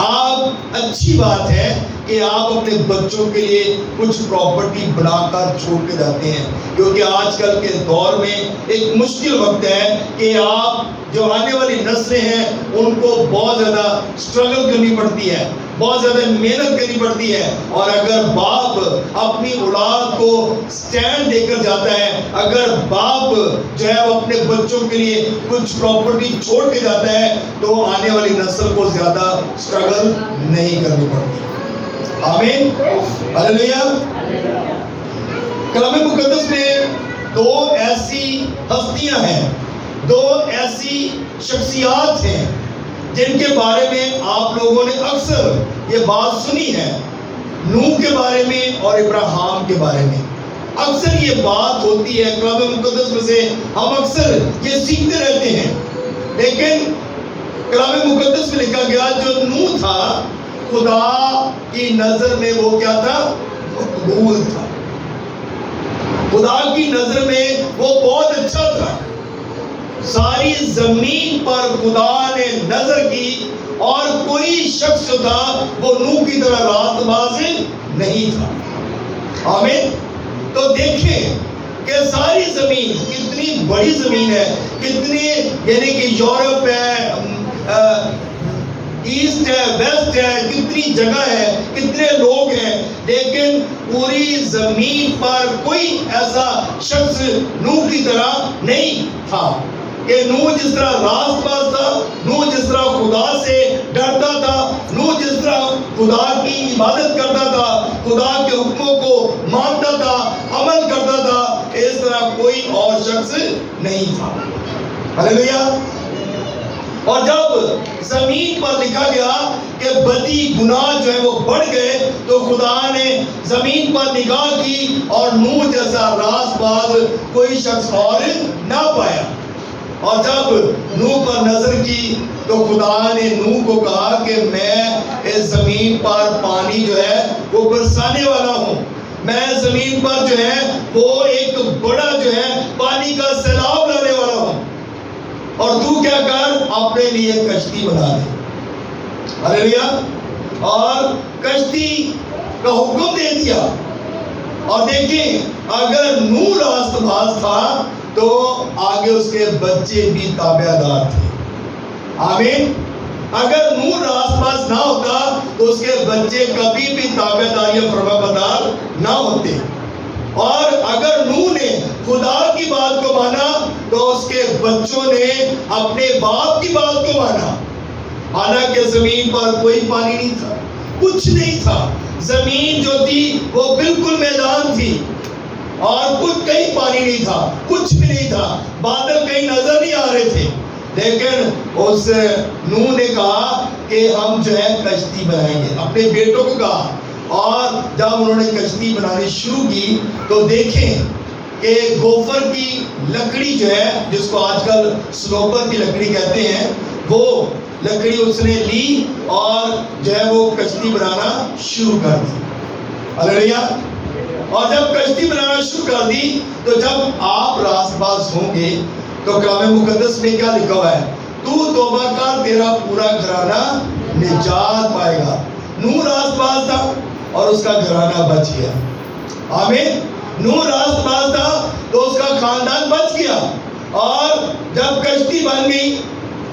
آپ اچھی بات ہے کہ آپ اپنے بچوں کے لیے کچھ پراپرٹی بنا کر چھوڑ کے جاتے ہیں، کیونکہ آج کل کے دور میں ایک مشکل وقت ہے کہ آپ جو آنے والی نسلیں ہیں ان کو بہت زیادہ اسٹرگل کرنی پڑتی ہے، بہت زیادہ محنت کرنی پڑتی ہے، اور اگر باپ اپنی اولاد کو سٹینڈ دے کر جاتا ہے، اگر باپ جو ہے وہ اپنے بچوں کے لیے کچھ پراپرٹی چھوڑ کے جاتا ہے تو آنے والی نسل کو زیادہ اسٹرگل نہیں کرنی پڑتی۔ آمین، ہلیلویا۔ کلام مقدس میں دو ایسی ہستیاں ہیں، دو ایسی شخصیات ہیں جن کے بارے میں آپ لوگوں نے اکثر یہ بات سنی ہے، نوح کے بارے میں اور ابراہیم کے بارے میں۔ اکثر یہ بات ہوتی ہے کلام مقدس میں سے، ہم اکثر یہ سیکھتے رہتے ہیں، لیکن کلام مقدس میں لکھا گیا جو نوح تھا خدا کی نظر میں وہ کیا تھا؟ مقبول تھا، خدا کی نظر میں وہ بہت اچھا تھا۔ ساری زمین پر خدا نے نظر کی اور کوئی شخص جو تھا وہ نوح کی طرح راست باز نہیں تھا۔ آمین۔ تو دیکھیں کہ ساری زمین کتنی بڑی زمین ہے، کتنی یعنی کہ یورپ ہے، ایسٹ ہے، ویسٹ ہے، کتنی جگہ ہے، کتنے لوگ ہیں، لیکن پوری زمین پر کوئی ایسا شخص نوح کی طرح نہیں تھا کہ نوح جس طرح راست باز تھا، نوح جس طرح خدا سے ڈرتا تھا، نوح جس طرح خدا کی عبادت کرتا تھا، خدا کے حکموں کو مانتا تھا، عمل کرتا تھا، اس طرح کوئی اور شخص نہیں تھا۔ ہلیلویا۔ اور جب زمین پر لکھا گیا کہ بدی گناہ جو ہے وہ بڑھ گئے تو خدا نے زمین پر نگاہ کی اور نوح جیسا راست باز کوئی شخص اور نہ پایا، اور جب نوح پر نظر کی تو خدا نے نوح کو کہا کہ میں اس زمین پر پانی جو ہے وہ برسانے والا ہوں، میں زمین پر جو ہے وہ ایک بڑا جو ہے پانی کا سیلاب لانے والا ہوں، اور تو کیا کر اپنے لیے کشتی بنا دے۔ ہلیلویا۔ اور کشتی کا حکم دے دیا، اور دیکھیں اگر نوح راست باز تھا تو آگے اس کے بچے بھی تابع دار تھے۔ آمین۔ اگر نوح راست باز نہ ہوتا تو اس کے بچے کبھی بھی تابع دار یا فرمانبردار نہ ہوتے، اور اگر نوح نے خدا کی بات کو مانا تو اس کے بچوں نے اپنے باپ کی بات کو مانا۔ حالانکہ زمین پر کوئی پانی نہیں تھا، کچھ نہیں تھا، زمین جو تھی وہ بالکل میدان تھی، اور کچھ کہیں پانی نہیں تھا، کچھ بھی نہیں تھا، بادل کہیں نظر نہیں آ رہے تھے، لیکن اس نوح نے کہا کہ ہم جو ہے کشتی بنائیں گے، اپنے بیٹوں کو کہا، اور جب انہوں نے کشتی بنانی شروع کی تو دیکھیں کہ گوفر کی لکڑی جو ہے، جس کو آج کل سنوبر کی لکڑی کہتے ہیں، وہ لکڑی اس نے لی اور جو ہے وہ کشتی بنانا شروع کر دی۔ ہلیلویا۔ اور جب کشتی بنانا شروع کر دی تو جب آپ راست باز ہوں گے تو کلام مقدس میں کیا لکھا ہوا ہے؟ تو توبہ کر، تیرا پورا گھرانہ نجات پائے گا۔ نوح راست باز تھا اور اس کا گھرانہ بچ گیا۔ آمین۔ نوح راست باز تھا تو اس کا خاندان بچ گیا، اور جب کشتی بن گئی،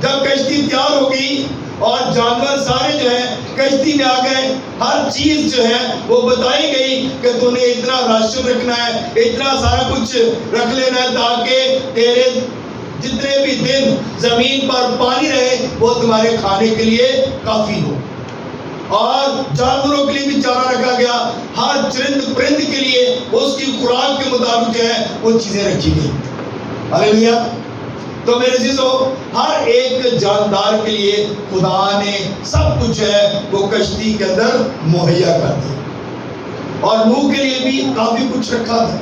جب کشتی تیار ہو گئی اور جانور سارے جو ہیں کشتی میں آ گئے، ہر چیز جو ہے وہ بتائی گئی کہ تو نے اتنا راشن رکھنا ہے، اتنا سارا کچھ رکھ لینا ہے تاکہ تیرے جتنے بھی دن زمین پر پانی رہے وہ تمہارے کھانے کے لیے کافی ہو، اور جانوروں کے لیے بھی چارہ رکھا گیا، ہر چرند پرند کے لیے اس کی خوراک کے مطابق جو ہے وہ چیزیں رکھی گئی۔ ہلیلویا۔ تو میرے عزیزو، ہر ایک جاندار کے لیے خدا نے سب کچھ ہے وہ کشتی کے اندر مہیا کر دیا، اور نوح کے لیے بھی کافی کچھ رکھا تھا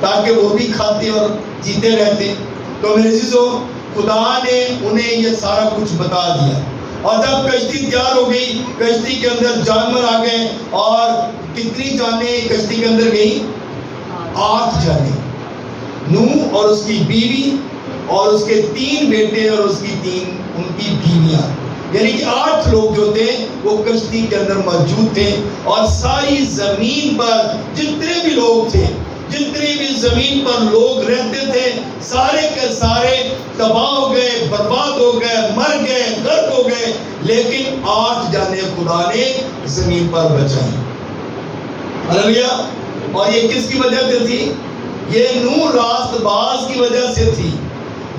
تاکہ وہ بھی کھاتے اور جیتے رہتے۔ تو میرے عزیزو، خدا نے انہیں یہ سارا کچھ بتا دیا، اور جب کشتی تیار ہو گئی، کشتی کے اندر جانور آ گئے، اور کتنی جانیں کشتی کے اندر گئی؟ 8 جانیں۔ نوح اور اس کی بیوی اور اس کے 3 بیٹے اور اس کی 3 ان کی بیویاں، یعنی کہ 8 لوگ جو تھے وہ کشتی کے اندر موجود تھے، اور ساری زمین پر جتنے بھی لوگ تھے، جتنی بھی زمین پر لوگ رہتے تھے، سارے کے سارے تباہ ہو گئے، برباد ہو گئے، مر گئے، غرق ہو گئے، لیکن 8 جانیں خدا نے زمین پر بچائیں۔ ہلیلویا۔ اور یہ کس کی وجہ سے تھی؟ یہ نوح راست باز کی وجہ سے تھی۔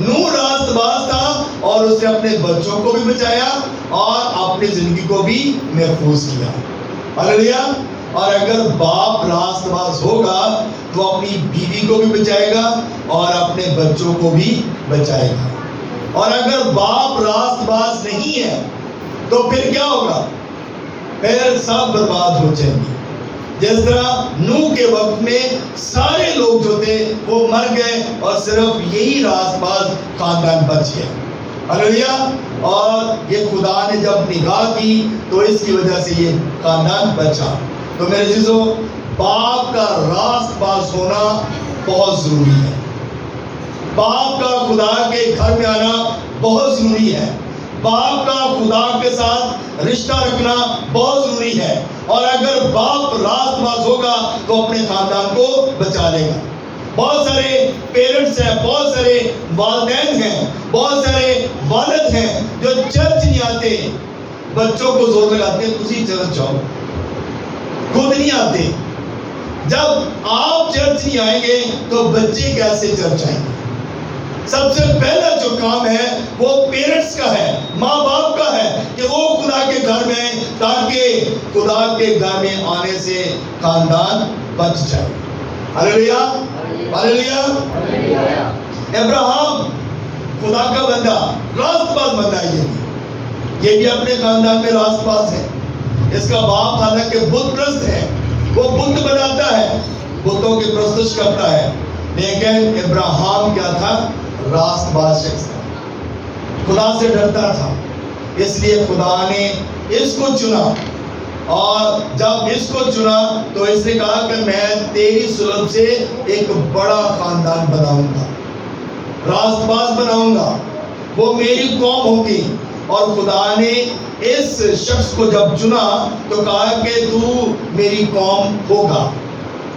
نوح راست باز تھا اور اس نے اپنے بچوں کو بھی بچایا اور اپنی زندگی کو بھی محفوظ کیا۔ ہلیلویا۔ اور اگر باپ راست باز ہوگا تو اپنی بیوی کو بھی بچائے گا اور اپنے بچوں کو بھی بچائے گا۔ اور اگر باپ راست باز نہیں ہے تو پھر کیا ہوگا؟ پھر سب برباد ہو جائیں گے۔ جس طرح نوح کے وقت میں سارے لوگ جو تھے وہ مر گئے اور صرف یہی راست باز خاندان بچ گیا۔ ہلیلویا۔ اور یہ خدا نے جب نگاہ کی تو اس کی وجہ سے یہ خاندان بچا۔ تو میرے عزیزو، باپ کا راست باز ہونا بہت ضروری ہے۔ باپ کا خدا کے گھر میں آنا بہت ضروری ہے۔ باپ کا خدا کے ساتھ رشتہ رکھنا بہت ضروری ہے۔ اور اگر باپ راست باز ہوگا تو اپنے خاندان کو بچا لے گا۔ بہت سارے پیرنٹس ہیں، بہت سارے والدین ہیں، بہت سارے والد ہیں جو چرچ نہیں آتے، بچوں کو زور لگاتے ہیں تسی چرچ جاؤ، خود نہیں آتے۔ جب آپ چرچ نہیں آئیں گے تو بچے کیسے چرچ آئیں گے؟ سب سے پہلا جو کام ہے وہ پیرنٹس کا ہے، ماں باپ کا ہے کہ وہ خدا کے گھر میں، تاکہ خدا کے گھر میں آنے سے خاندان بچ جائے۔ ہلیلویا، ہلیلویا۔ ابراہیم خدا کا بندہ، راست باز بندہ ہے، یہ بھی اپنے خاندان میں راست باز ہے۔ اس کا باپ حالانکہ بت پرست ہے، وہ بت بناتا ہے، بتوں کی پرستش کرتا ہے، لیکن ابراہیم کیا تھا؟ راست باز شخص تھا، خدا سے ڈرتا تھا، اس لیے خدا نے اس کو چنا۔ اور جب اس کو چنا تو اس نے کہا کہ میں تیری صلب سے ایک بڑا خاندان بناؤں گا، راست باز بناؤں گا، وہ میری قوم ہوگی۔ اور خدا نے اس شخص کو جب چنا تو کہا کہ تو میری قوم ہوگا،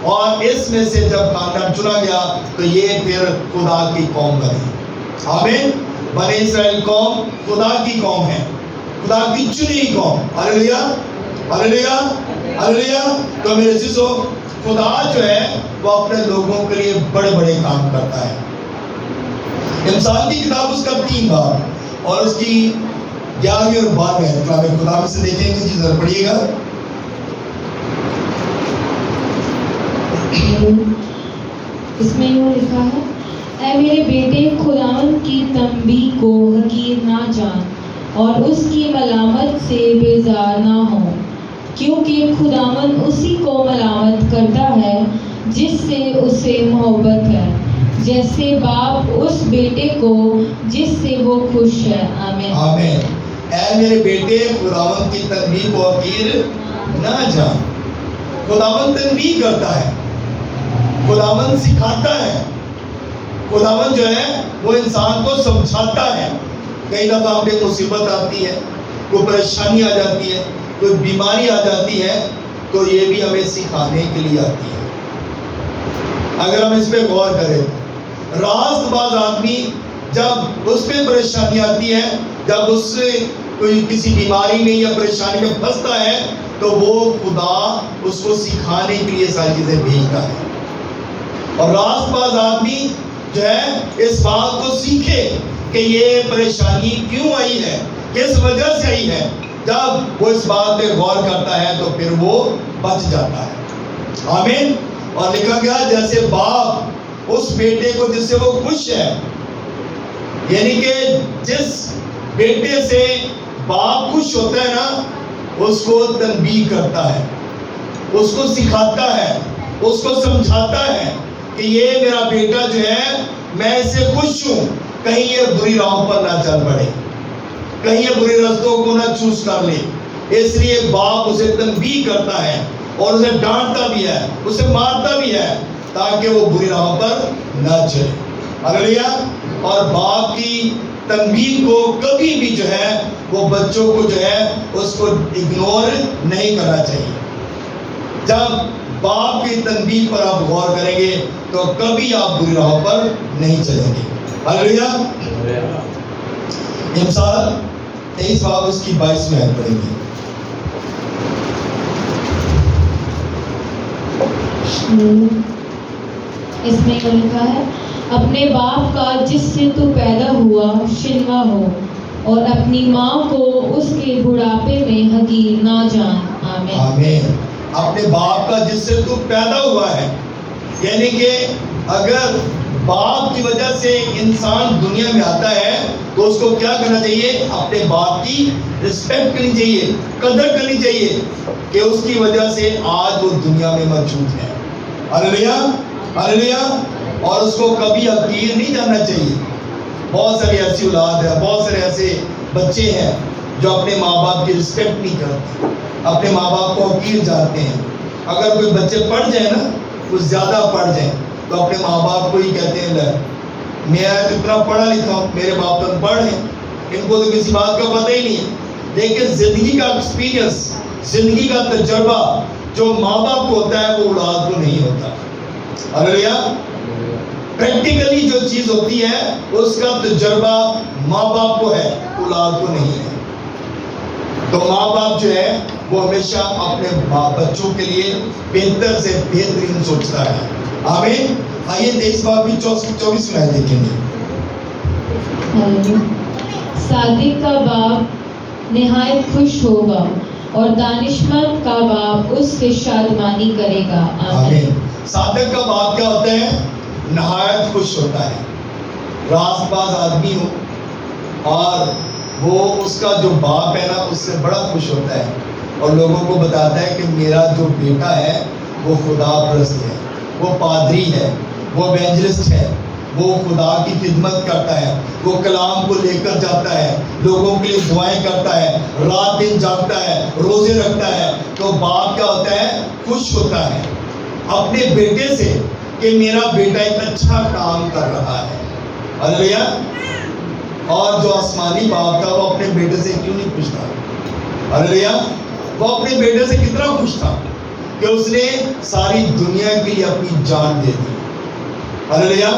اور اس میں سے جب خاندان چنا گیا تو یہ پھر خدا کی قوم بنی۔ آمین۔ بنی اسرائیل قوم خدا کی قوم ہے، خدا کی چنی قوم۔ ہلیلویا، ہلیلویا، ہلیلویا۔ تو میرے عزیزو، خدا جو ہے وہ اپنے لوگوں کے لیے بڑے بڑے کام کرتا ہے۔ انسان کی کتاب اس کا 3 باب اور اس کی 11ویں اور 12ویں کلام خدا میں سے دیکھیں گے، چیز پڑھیے گا۔ اس میں یوں لکھا ہے، اے میرے بیٹے، خداوند کی تنبیہ کو حقیر نہ جان اور اس کی ملامت سے بیزار نہ ہو، کیونکہ خداوند اسی کو ملامت کرتا ہے جس سے اسے محبت ہے، جیسے باپ اس بیٹے کو جس سے وہ خوش ہے۔ آمین، آمین۔ اے میرے بیٹے، خداوند کی تنبیہ کو حقیر نہ جان۔ خداوند تنبیہ کرتا ہے، خداوند سکھاتا ہے، خداوند جو ہے وہ انسان کو سمجھاتا ہے۔ کئی دفعہ ہم پہ مصیبت آتی ہے، کوئی پریشانی آ جاتی ہے، کوئی بیماری آ جاتی ہے، تو یہ بھی ہمیں سکھانے کے لیے آتی ہے۔ اگر ہم اس پہ غور کریں، راست باز آدمی جب اس پہ پریشانی آتی ہے، جب اس سے کوئی کسی بیماری میں یا پریشانی میں پھنستا ہے، تو وہ خدا اس کو سکھانے کے لیے ساری چیزیں بھیجتا ہے۔ اور راست باز آدمی جو ہے اس بات کو سیکھے کہ یہ پریشانی کیوں آئی ہے، کس وجہ سے آئی ہے۔ جب وہ اس بات پہ غور کرتا ہے تو پھر وہ بچ جاتا ہے۔ آمین۔ اور لکھا گیا جیسے باپ اس بیٹے کو جس سے وہ خوش ہے، یعنی کہ جس بیٹے سے باپ خوش ہوتا ہے نا، اس کو تنبیہ کرتا ہے، اس کو سکھاتا ہے، اس کو سمجھاتا ہے کہ یہ میرا بیٹا جو ہے میں اس سے خوش ہوں، کہیں یہ بری راہوں پر نہ چل پڑے، کہیں یہ بری رستوں کو نہ چوز کر لے۔ اس لیے باپ اسے تنبیہ کرتا ہے اور اسے ڈانٹتا بھی ہے، اسے مارتا بھی ہے، تاکہ وہ بری راہوں پر نہ چلے۔ ہلیلویا۔ اور باپ کی تنبیہ کو کبھی بھی جو ہے وہ بچوں کو جو ہے اس کو اگنور نہیں کرنا چاہیے. جب باپ کی تنبیہ پر آپ غور کریں گے تو کبھی آپ بری راہوں پر نہیں چلیں گے. ہلیلویا. امثال 23 باب اس کی 22 میں پڑھیں گے. اس میں یہ لکھا ہے اپنے باپ کا جس سے تو پیدا ہوا شنوا ہو اور اپنی ماں کو اس کے بڑھاپے میں حقیر نہ جان. آمین. آمین. اپنے باپ کا جس سے تو پیدا ہوا ہے، یعنی کہ اگر باپ کی وجہ سے انسان دنیا میں آتا ہے تو اس کو کیا کرنا چاہیے؟ اپنے باپ کی رسپیکٹ کرنی چاہیے، قدر کرنی چاہیے کہ اس کی وجہ سے آج وہ دنیا میں موجود ہے. ہلیلویا. ہلیلویا. اور اس کو کبھی حقیر نہیں جاننا چاہیے. بہت ساری ایسی اولاد ہے، بہت سارے ایسے بچے ہیں جو اپنے ماں باپ کی رسپیکٹ نہیں کرتے، اپنے ماں باپ کو حقیر جانتے ہیں. اگر کوئی بچے پڑھ جائیں نا، کچھ زیادہ پڑھ جائیں تو اپنے ماں باپ کو ہی کہتے ہیں میں اتنا پڑھا لکھا ہوں، میرے باپ تو پڑھ ہیں، ان کو تو کسی بات کا پتہ ہی نہیں ہے. لیکن زندگی کا ایکسپیرینس، زندگی کا تجربہ جو ماں باپ کو ہوتا ہے وہ اولاد کو نہیں ہوتا. ہلیلویا. پریکٹیکلی جو چیز ہوتی ہے اس کا تجربہ ماں باپ کو ہے، اولاد کو نہیں ہے. تو ماں باپ جو ہے وہ ہمیشہ اپنے بچوں کے لیے بہتر سے بہترین سوچتا ہے. آمین. آئیے 23 باب کی 24 میں دیکھیں گے. صادق کا باپ نہایت خوش ہوگا اور دانشمند کا باپ اس سے شادمانی کرے گا. آمین. صادق کا باپ کیا ہوتا ہے؟ نہایت خوش ہوتا ہے. راست باز آدمی ہو اور وہ اس کا جو باپ ہے نا اس سے بڑا خوش ہوتا ہے اور لوگوں کو بتاتا ہے کہ میرا جو بیٹا ہے وہ خدا پرست ہے، وہ پادری ہے، وہ ایونجلسٹ ہے، وہ خدا کی خدمت کرتا ہے، وہ کلام کو لے کر جاتا ہے، لوگوں کے لیے دعائیں کرتا ہے، رات دن جاگتا ہے، روزے رکھتا ہے. تو باپ کیا ہوتا ہے؟ خوش ہوتا ہے اپنے بیٹے سے کہ میرا بیٹا ایک اچھا کام کر رہا ہے. ہلیلویا. اور جو آسمانی باپ تھا وہ اپنے بیٹے سے کیوں نہیں خوش تھا؟ ہلیلویا. وہ اپنے بیٹے سے کتنا خوش تھا کہ اس نے ساری دنیا کے لیے اپنی جان دے دی. ہلیلویا.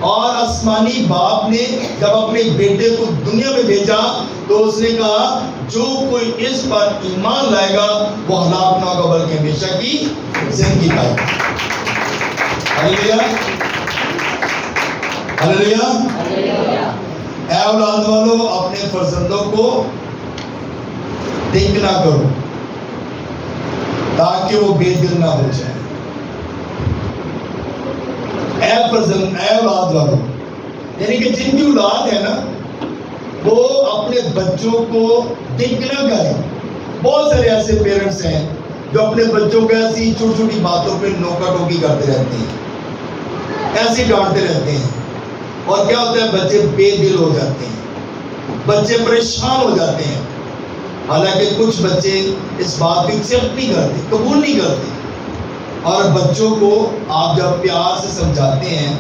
اور آسمانی باپ نے جب اپنے بیٹے کو دنیا میں بھیجا تو اس نے کہا جو کوئی اس پر ایمان لائے گا وہ ہلاک نہ ہوگا بلکہ ہمیشہ کی زندگی پائے گا. ہلیلویا. ہلیلویا. اے اولاد والو اپنے فرزندوں کو تنگ نہ کرو تاکہ وہ بے دل نہ ہو جائے. اے اولاد والو، یعنی کہ جن کی اولاد ہے نا وہ اپنے بچوں کو تنگ نہ کریں. بہت سارے ایسے پیرنٹس ہیں جو اپنے بچوں کو ایسی چھوٹی چھوٹی باتوں پہ نوکا ٹوکی کرتے رہتے ہیں، ایسے ڈانٹتے رہتے ہیں اور کیا ہوتا ہے بچے بے دل ہو جاتے ہیں، بچے پریشان ہو جاتے ہیں. حالانکہ کچھ بچے اس بات کو ایکسیپٹ نہیں کرتے، قبول نہیں کرتے. اور بچوں کو آپ جب پیار سے سمجھاتے ہیں،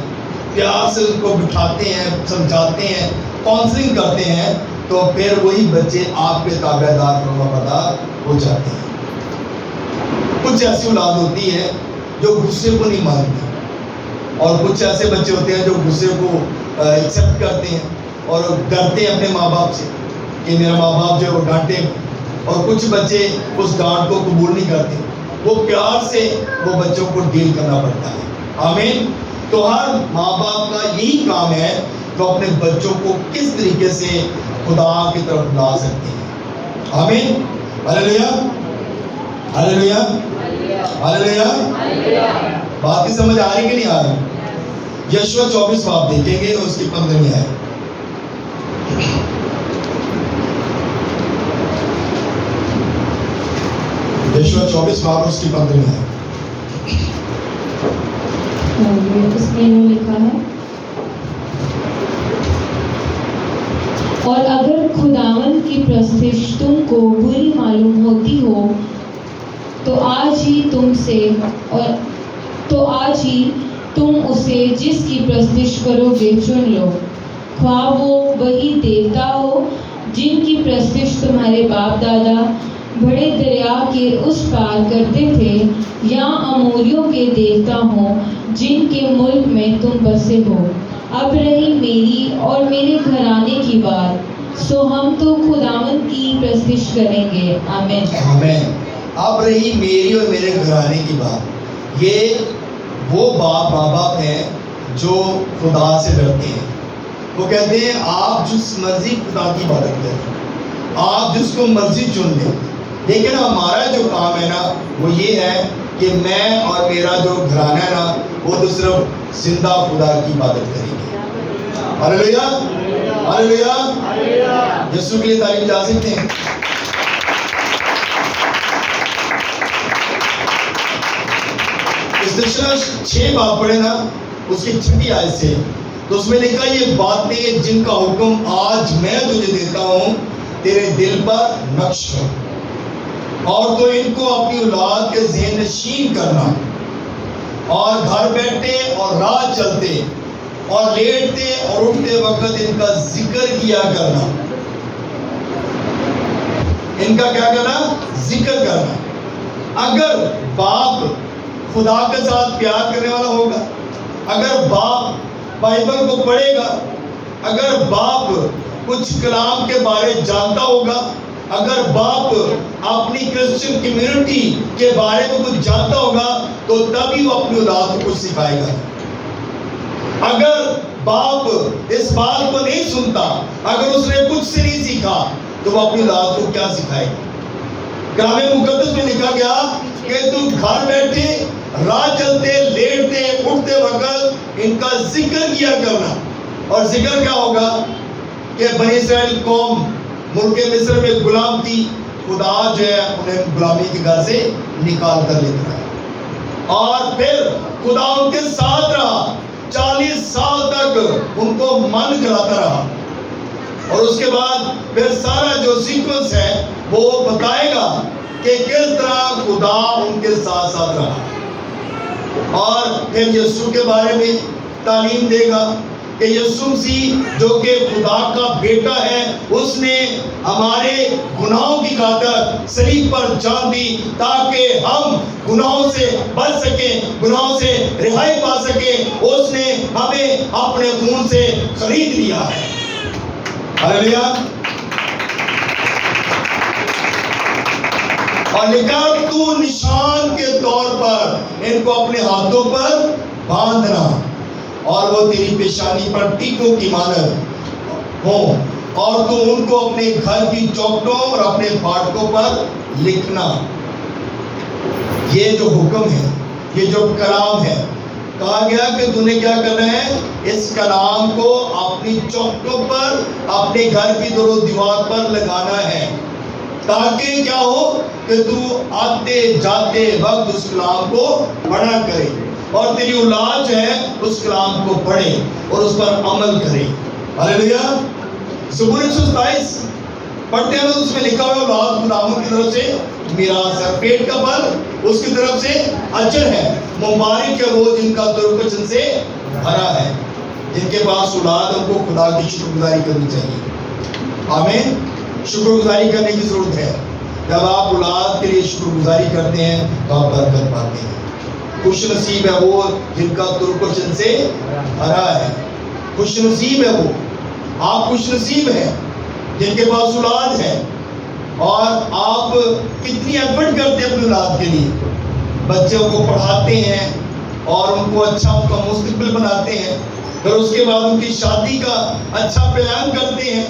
پیار سے ان کو بٹھاتے ہیں، سمجھاتے ہیں، کاؤنسلنگ کرتے ہیں تو پھر وہی بچے آپ کے تابع دار فرمانبردار ہو جاتے ہیں. کچھ ایسی اولاد ہوتی ہے جو غصے کو نہیں مانتی اور کچھ ایسے بچے ہوتے ہیں جو غصے کو ایکسیپٹ کرتے ہیں اور ڈرتے ہیں اپنے ماں باپ سے کہ میرا ماں باپ جو ہے وہ ڈانٹے. اور کچھ بچے اس ڈانٹ کو قبول نہیں کرتے، وہ پیار سے وہ بچوں کو ڈیل کرنا پڑتا ہے. آمین. تو ہر ماں باپ کا یہی کام ہے تو اپنے بچوں کو کس طریقے سے خدا کی طرف لا سکتے ہیں. آمین. ہلیلویا. ہلیلویا. ہلیلویا. بات کی سمجھ آ رہی کہ نہیں آ رہی؟ یشوع 24 باب دیکھیں گے اس کی 15ویں آیت. یشوع 24 باب اس کی 15ویں آیت. اس میں یوں لکھا ہے اور اگر خداوند کی پرستش تم کو بری معلوم ہوتی ہو تو آج ہی تم اسے جس کی پرستش کرو گے چن لو. خواہ وہ وہی دیوتا ہو جن کی پرستش تمہارے باپ دادا بڑے دریا کے اس پار کرتے تھے، یا اموریوں کے دیوتا ہوں جن کے ملک میں تم بسے ہو۔ اب رہی میری اور میرے گھرانے کی بات، سو ہم تو خداوند کی پرستش کریں گے۔ آمین۔ آمین۔ اب رہی میری اور میرے گھرانے کی بات، یہ وہ باپ باپ ہیں جو خدا سے ڈرتے ہیں۔ وہ کہتے ہیں آپ جس مرضی خدا کی عبادت کریں، آپ جس کو مرضی چن لیں، لیکن ہمارا جو کام ہے نا وہ یہ ہے کہ میں اور میرا جو گھرانہ ہے نا وہ تو صرف زندہ خدا کی عبادت کریں گے۔ ہاللیلویا، ہاللیلویا۔ یسوع کے لیے تعریف جا سکتے ہیں۔ اس دشنا 6 باب پڑھے نا، اس کی 6 آیت سے، تو اس میں لکھا یہ باتیں جن کا حکم آج میں تجھے دیتا ہوں تیرے دل پر نقش ہو، اور تو ان کو اپنی اولاد کے ذہن نشین کرنا، اور گھر بیٹھتے اور راہ چلتے اور لیٹتے اور اٹھتے وقت ان کا ذکر کیا کرنا۔ ان کا کیا کرنا؟ ذکر کرنا۔ اگر باپ خدا کے ساتھ پیار کرنے والا ہوگا، اگر باپ بائبل کو پڑھے گا، اگر باپ کچھ کلام کے بارے جانتا ہوگا، اگر باپ اپنی کرسچن کمیونٹی کے بارے میں کچھ جانتا ہوگا، تو تبھی وہ اپنی اولاد کو کچھ سکھائے گا۔ اگر باپ اس بات کو نہیں سنتا، اگر اس نے کچھ سے نہیں سیکھا، تو وہ اپنی اولاد کو کیا سکھائے گا؟ کلام مقدس میں لکھا گیا کہ تو گھر بیٹھے، راہ چلتے، لیٹتے، اٹھتے وقت ان کا ذکر کیا کرنا۔ اور ذکر کیا ہوگا کہ بنی اسرائیل قوم ملک مصر میں غلام تھی، خدا جو ہے انہیں غلامی کے گھر سے نکال کر لے کر آیا، اور پھر خدا ان کے ساتھ رہا، 40 سال تک ان کو من کراتا رہا، اور اس کے بعد پھر سارا جو سیکوینس ہے وہ بتائے گا کہ کس طرح خدا ان کے ساتھ ساتھ رہا، اور پھر یسوع کے بارے میں تعلیم دے گا کہ یسوع مسیح جو کہ خدا کا بیٹا ہے، اس نے ہمارے گناہوں کی خاطر صلیب پر جان دی تاکہ ہم گناہوں سے بچ سکیں، گناہوں سے رہائی پا سکیں۔ اس نے ہمیں اپنے خون سے خرید لیا ہے۔ ہاللیلویا۔ اور لکھا تو نشان کے طور پر ان کو اپنے ہاتھوں پر باندھنا، اور وہ تیری پیشانی پر ٹیکوں کی مانند ہوں، اور تو ان کو اپنے گھر کی چوکھٹوں اور اپنے پھاٹکوں پر لکھنا۔ یہ جو حکم ہے، یہ جو کلام ہے، کہا گیا کہ تو نے کیا کرنا ہے؟ اس کلام کو اپنی چوکھٹوں پر، اپنے گھر کی دور و دیوار پر لگانا ہے، تاکہ کیا ہو کہ تو آتے جاتے وقت اس کلام کو پڑھا کرے، اور تیری اولاد جو ہے اس کلام کو پڑھے اور اس پر عمل کرے۔ ہاللیلویا۔ زبور 127 پڑھتے ہیں تو اس میں لکھا ہوا اولاد خداوند کی طرف سے میراث ہے، پیٹ کا پھل اس کی طرف سے اجر ہے، مبارک ہے وہ جن کا درگچن سے بھرا ہے۔ جن کے پاس اولاد ان کو خدا کی شکر گزاری کرنی چاہیے۔ آمین۔ شکر گزاری کرنے کی ضرورت ہے۔ جب آپ اولاد کے لیے شکر گزاری کرتے ہیں تو آپ برکت پاتے ہیں۔ خوش نصیب ہے وہ جن کا درگچن سے بھرا ہے۔ خوش نصیب ہے وہ، آپ خوش نصیب ہیں جن کے پاس اولاد ہے، اور آپ کتنی ایفرٹ کرتے ہیں اپنی اولاد کے لیے، بچوں کو پڑھاتے ہیں اور ان کو اچھا ان کا مستقبل بناتے ہیں، پھر اس کے بعد ان کی شادی کا اچھا پلان کرتے ہیں،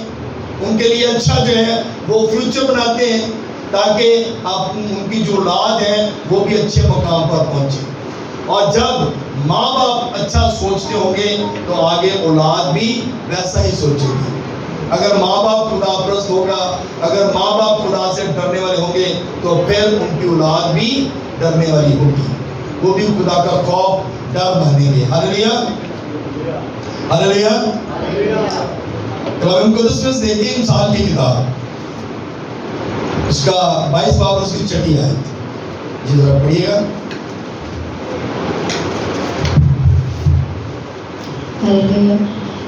ان کے لیے اچھا جو ہے وہ فیوچر بناتے ہیں، تاکہ ان کی جو اولاد ہے وہ بھی اچھے مقام پر پہنچے۔ اور جب ماں باپ اچھا سوچتے ہوں گے تو آگے اولاد بھی ویسا ہی سوچے گی۔ اگر ماں باپ خدا پرست ہوگا، اگر ماں باپ خدا سے ڈرنے والے ہوں گے، تو پھر ان کی اولاد بھی ڈرنے والی ہوگی، وہ بھی خدا کا خوف ڈر مانیں گے۔ ہاللیلویا، ہاللیلویا۔ کلام مقدس میں دیکھیں مثال کی کتاب، اس کا 22 باب اور اس کی 6 آیت، جی ذرا پڑھیے گا۔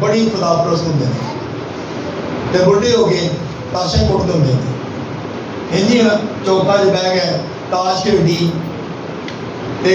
ਬੜੀ ਖੁਦਾਪਰਸਤ ਹੁੰਦੇ ਨੇ ਤੇ ਬੁੱਢੇ ਹੋ ਗਏ ਤਾਸ਼ਾਂ ਕੁੱਟਦੇ ਹੁੰਦੇ ਨੇ, ਇੰਜੀ ਨਾ ਚੌਕਾਂ 'ਚ ਬਹਿ ਗਏ ਤਾਸ਼ ਖੇਡੀ ਤੇ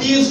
30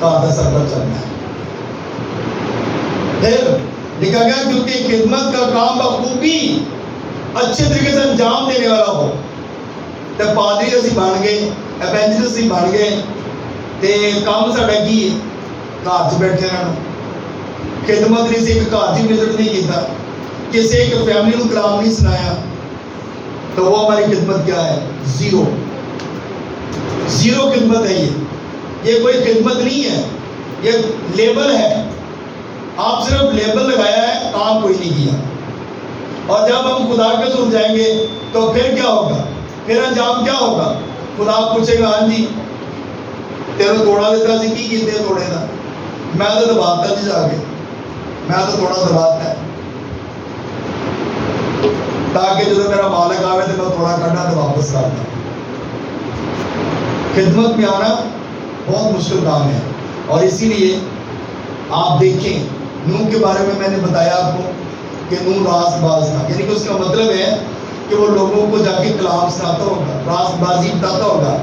کا سفر چلنا ہے. پھر لکھا گیا کیونکہ خدمت کا کام بخوبی اچھے طریقے سے انجام دینے والا ہو. تو پادری اسی بن گئے, ایونجلسٹ اسی بن گئے, تے کام ساڈا کی گھر چ بیٹھے رہنا. خدمت نہیں سی, ایک گھر چ وزٹ نہیں کیتا, کسی ایک فیملی نو کلام نہیں سنایا, تو وہ ہماری خدمت کیا ہے؟ زیرو. زیرو خدمت ہے. یہ کوئی خدمت نہیں ہے, یہ لیبل ہے. آپ صرف لیبل لگایا ہے, کام کوئی نہیں کیا. اور جب ہم خدا کے سن جائیں گے تو پھر کیا ہوگا؟ پھر انجام کیا ہوگا؟ خدا پوچھے گا ہاں جی تیرے توڑا دیتا سی کی کیتے توڑے دا؟ میں تو دباتا جی جا کے, میں تو توڑا دباتا ہے تاکہ جب میرا مالک آوے تو میں تھوڑا کرنا تو واپس کرنا. خدمت میں آنا بہت مشکل کام ہے. اور اسی لیے آپ دیکھیں نوح کے بارے میں نے بتایا آپ کو کہ نوح راست باز تھا, یعنی کہ اس کا مطلب ہے کہ وہ لوگوں کو جا کے کلام سناتا ہوگا, راست بازی بتاتا ہوگا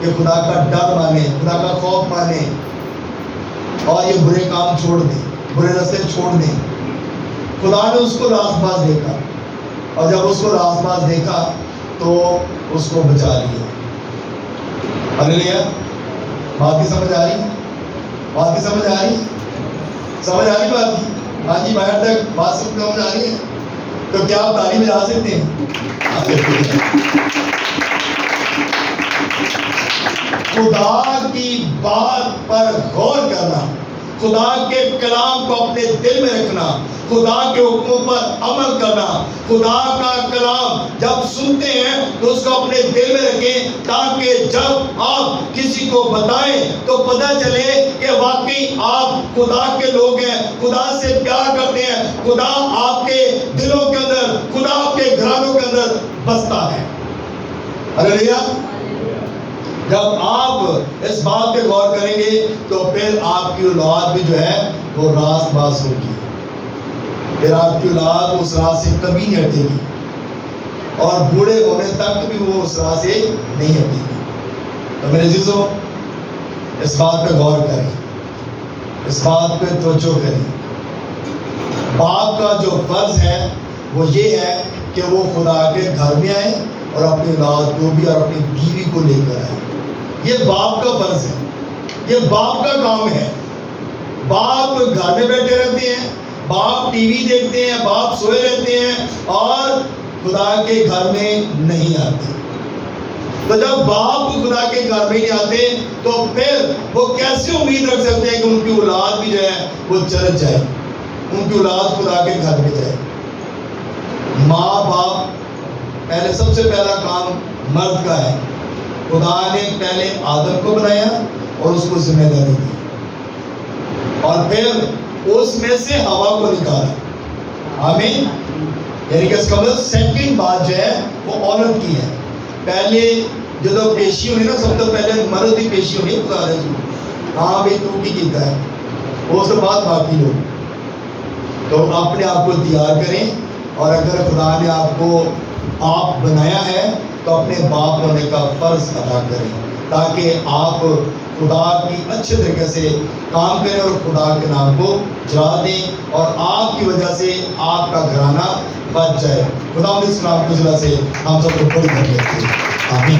کہ خدا کا ڈر مانے, خدا کا خوف مانے, اور یہ برے کام چھوڑ دیں, برے راستے چھوڑ دیں. خدا نے اس کو راست باز دیکھا, اور جب اس کو راست باز دیکھا تو اس کو بچا لیا. ہلیلویا. بات کی سمجھ آ رہی؟ بات کی سمجھ آ رہی؟ سمجھ آ رہی بات کی؟ ہاں جی, باہر تک بات سمجھ آ رہی ہے؟ تو کیا آپ تعلیم میں آ سکتے ہیں؟ خدا کی بات پر غور کرنا, خدا کے کلام کو اپنے دل میں رکھنا, خدا کے حکموں پر عمل کرنا. خدا کا کلام جب سنتے ہیں تو اس کو اپنے دل میں رکھیں, تاکہ جب آپ کسی کو بتائیں تو پتہ چلے کہ واقعی آپ خدا کے لوگ ہیں, خدا سے پیار کرتے ہیں, خدا آپ کے دلوں کے اندر, خدا آپ کے گھرانوں کے اندر بستا ہے. ہلیلویا. جب آپ اس بات پہ غور کریں گے تو پھر آپ کی اولاد بھی جو ہے وہ راست باز ہوگی. پھر آپ کی اولاد اس راہ سے کبھی نہیں ہٹے گی, اور بوڑھے ہونے تک بھی وہ اس راہ سے نہیں ہٹے گی. تو میرے عزیزوں, اس بات پہ غور کریں, اس بات پہ توجہ کریں. باپ کا جو فرض ہے وہ یہ ہے کہ وہ خدا کے گھر میں آئے اور اپنی اولاد کو بھی اور اپنی بیوی کو لے کر آئے. یہ باپ کا فرض ہے, یہ باپ کا کام ہے. باپ گھر میں بیٹھے رہتے ہیں, باپ ٹی وی دیکھتے ہیں, باپ سوئے رہتے ہیں اور خدا کے گھر میں نہیں آتے. تو جب باپ خدا کے گھر میں نہیں آتے تو پھر وہ کیسے امید رکھ سکتے ہیں کہ ان کی اولاد بھی جو ہے وہ چرچ جائے, ان کی اولاد خدا کے گھر میں جائے. ماں باپ پہلے, سب سے پہلا کام مرد کا ہے. خدا نے پہلے آدم کو بنایا اور اس کو ذمہ داری دی, اور پھر اس میں سے ہوا کو نکالا. آمین. یعنی کہ اس کا مطلب سیکنڈ بات جو ہے وہ عورت کی ہے. پہلے جب پیشی ہونی نا, سب سے پہلے مرد کی پیشی ہونی ہے. خدا نے ہاں بھائی تو کی کیتا ہے, اس کے بعد باقی لوگ. تو اپنے آپ کو تیار کریں, اور اگر خدا نے آپ کو آپ بنایا ہے تو اپنے باپ ہونے کا فرض ادا کریں, تاکہ آپ خدا کی اچھے طریقے سے کام کریں اور خدا کے نام کو جلا دیں, اور آپ کی وجہ سے آپ کا گھرانہ بچ جائے. خدا اس نام کی وجہ سے ہم سب کو بڑی کر لیتے ہیں. آمین.